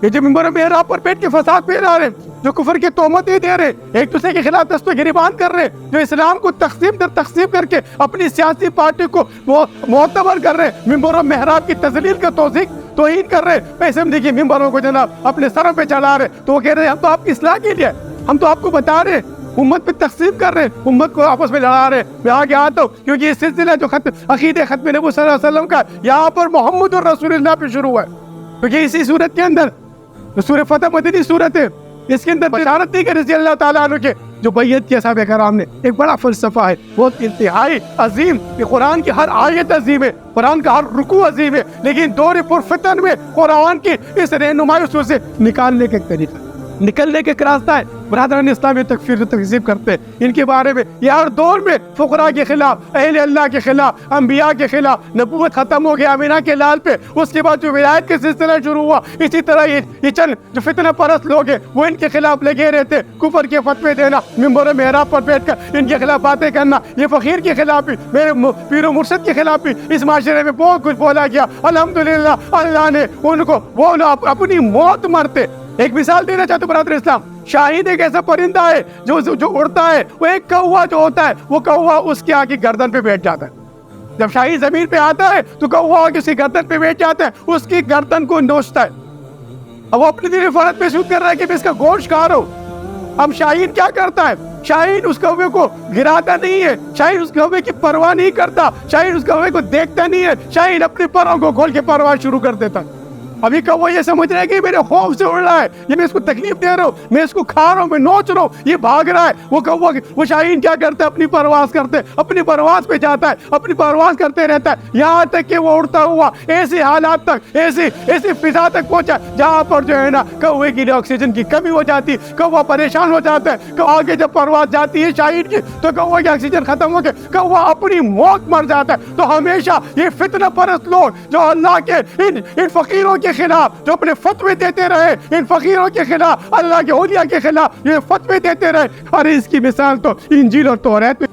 یہ جو ممبر محراب پر بیٹھ کے فساد پھیلا رہے، جو کفر کی تہمتیں دے رہے، ایک دوسرے کے خلاف دست و گریبان کر رہے، جو اسلام کو تقسیم در تقسیم کر کے اپنی سیاسی پارٹی کو معتبر کر رہے، ممبر و محراب کی تذلیل کا توہین کر رہے، پیسے ہم دیکھیے ممبروں کو جناب اپنے سروں پہ چلا رہے، تو وہ کہہ رہے ہم تو آپ کی اصلاح کے لیے، ہم تو آپ کو بتا رہے، امت پہ تقسیم کر رہے، امت کو آپس میں لڑا رہے۔ میں آگے آتا ہوں کیونکہ یہ سلسلہ جو عقیدہ ختم نبوت صلی اللہ علیہ وسلم کا یہاں پر محمد الرسول اللہ پہ شروع ہوا ہے، کیونکہ اسی صورت کے اندر سورہ فتح مدنی صورت ہے، اس کے اندر بشارت دی کہ رضی اللہ تعالیٰ عنہ کے جو بیعت کیا صحابہ کرام نے، ایک بڑا فلسفہ ہے بہت انتہائی عظیم، کہ قرآن کی ہر آیت عظیم ہے، قرآن کا ہر رکوع عظیم ہے، لیکن دور پرفتن میں قرآن کی اس رہنمائی سے نکالنے کا ایک طریقہ، نکلنے کا ایک راستہ ہے۔ برادران اسلامی تکفیر و تکذیب کرتے ہیں ان کے بارے میں، یہ ہر دور میں فقراء کے خلاف، اہل اللہ کے خلاف، انبیاء کے خلاف، نبوت ختم ہو گیا امینہ کے لال پہ، اس کے بعد جو ولایت کا سلسلہ شروع ہوا، اسی طرح یہ چند جو فتنہ پرست لوگ ہیں وہ ان کے خلاف لگے رہتے، کفر کے فتوے دینا، ممبر محراب پر بیٹھ کر ان کے خلاف باتیں کرنا، یہ فقیر کے خلاف بھی، میرے پیر و مرشد کے خلاف بھی اس معاشرے میں بہت کچھ بولا گیا۔ الحمدللہ اللہ نے ان کو، وہ اپنی موت مرتے۔ ایک مثال دینا چاہتا ہوں برادر اسلام، شاہین ایک ایسا پرندہ ہے جو اڑتا ہے، وہ ایک کوہ جو ہوتا ہے، وہ کوہ اس کے آگے گردن پہ بیٹھ جاتا ہے۔ جب شاہین زمین پہ آتا ہے تو کوہ آگے اس کی گردن پہ بیٹھ جاتا ہے، اس کی گردن کو نوچتا ہے۔ اب وہ اپنی دل فرد پہ سود کر رہا ہے کہ میں اس کا گوشت کھا رہا ہوں۔ اب شاہین کیا کرتا ہے؟ شاہین اس کوے کو گراتا نہیں ہے، شاہین اس کوے کی پرواہ نہیں کرتا، شاہین اس کوے کو دیکھتا نہیں ہے، شاہین اپنے پروں کو کھول کے پرواہ شروع کر دیتا ہے۔ ابھی کوہ یہ سمجھ رہا ہے کہ میرے خوف سے اڑ رہا ہے، یہ میں اس کو تکلیف دے رہا ہوں، میں اس کو کھا رہا ہوں، میں نوچ رہا ہوں، یہ بھاگ رہا ہے۔ وہ شاہین کیا کرتا ہے؟ اپنی پرواز کرتے، اپنی پرواز پہ جاتا ہے، اپنی پرواز کرتے رہتا ہے، یہاں تک کہ وہ اڑتا ہوا ایسے حالات تک، ایسی فضا تک پہنچا جہاں پر جو ہے نا کوے کے لیے آکسیجن کی کمی ہو جاتی، کوہ پریشان ہو جاتا ہے، کہ آگے جب پرواز جاتی ہے شاہین کی تو کوہ کی آکسیجن ختم ہو کے کوہ اپنی موت مر جاتا ہے۔ تو ہمیشہ یہ فتنہ پرست لوگ جو اللہ کے ان فقیروں کے خلاف جو اپنے فتوے دیتے رہے، ان فقیروں کے خلاف، اللہ کے اولیاء کے خلاف یہ فتوے دیتے رہے، اور اس کی مثال تو انجیل اور توریت میں